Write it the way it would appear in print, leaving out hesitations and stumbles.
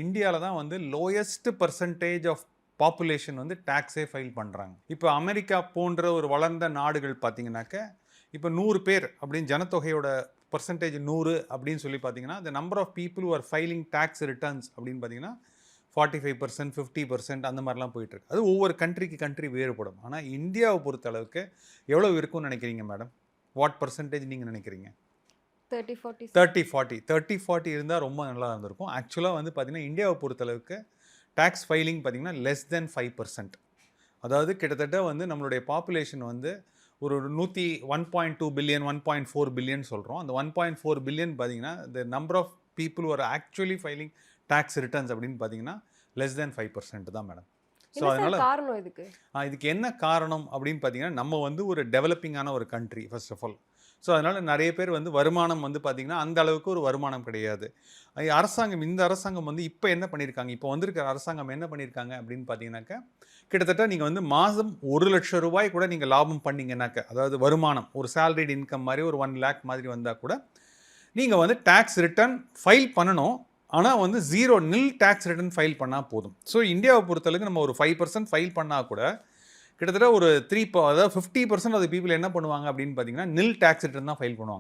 இந்தியாவில் தான் வந்து லோயஸ்ட் பர்சன்டேஜ் ஆஃப் பாப்புலேஷன் வந்து டேக்ஸே ஃபைல் பண்ணுறாங்க. இப்போ அமெரிக்கா போன்ற ஒரு வளர்ந்த நாடுகள் பார்த்தீங்கன்னாக்க, இப்போ 100 பேர் அப்படின்னு ஜனத்தொகையோட பர்சன்டேஜ் 100 அப்படின்னு சொல்லி பார்த்தீங்கன்னா, the number of people who are filing tax returns அப்படின்னு பார்த்தீங்கன்னா 45%, 50% அந்த மாதிரிலாம் போயிட்டுருக்கு. அது ஒவ்வொரு கண்ட்ரி வேறுபடும். ஆனால் இந்தியாவை பொறுத்த அளவுக்கு எவ்வளோ இருக்கும்னு நினைக்கிறீங்க மேடம்? வாட் பர்சன்டேஜ் நீங்கள் நினைக்கிறீங்க? 30-40 இருந்தால் ரொம்ப நல்லா இருந்திருக்கும். ஆக்சுவலாக வந்து பார்த்தீங்கன்னா இந்தியாவை பொறுத்தளவுக்கு டேக்ஸ் ஃபைலிங் பார்த்தீங்கன்னா less than 5%. அதாவது கிட்டத்தட்ட வந்து நம்மளுடைய பாப்புலேஷன் வந்து ஒரு 1.2 பில்லியன் 1.4 பில்லியன் சொல்கிறோம். அந்த 1.4 பில்லியன் பார்த்தீங்கன்னா the number of people who are actually filing tax returns அப்படின்னு பார்த்தீங்கன்னா less than 5% தான் மேடம். ஸோ அதனால் காரணம் இதுக்கு என்ன காரணம் அப்படின்னு பார்த்தீங்கன்னா, நம்ம வந்து ஒரு டெவலப்பிங்கான ஒரு country first of all. So அதனால் நிறைய பேர் வந்து வருமானம் வந்து பார்த்திங்கன்னா அந்த அளவுக்கு ஒரு வருமானம் கிடையாது. இந்த அரசாங்கம் வந்து இப்போ என்ன பண்ணியிருக்காங்க, இப்போ வந்திருக்கிற அரசாங்கம் என்ன பண்ணியிருக்காங்க அப்படின்னு பார்த்தீங்கன்னாக்கா, கிட்டத்தட்ட நீங்கள் வந்து மாதம் 1 லட்சம் ரூபாய் கூட நீங்கள் லாபம் பண்ணிங்கன்னாக்க, அதாவது வருமானம் ஒரு சேலரிட் இன்கம் மாதிரி ஒரு 1 lakh மாதிரி வந்தால் கூட நீங்கள் வந்து டேக்ஸ் ரிட்டர்ன் ஃபைல் பண்ணணும். ஆனால் வந்து நில் டேக்ஸ் ரிட்டர்ன் ஃபைல் பண்ணால் போதும். ஸோ இந்தியாவை பொறுத்தளவுக்கு நம்ம ஒரு 5% ஃபைல் பண்ணால் கூட கிட்டத்தட்ட ஒரு அதாவது 50% ஆஃப் த பீப்புள் என்ன பண்ணுவாங்க அப்படின்னு பார்த்தீங்கன்னா நில் டேக்ஸ் ரிட்டர்ன் தான் ஃபைல் பண்ணுவாங்க.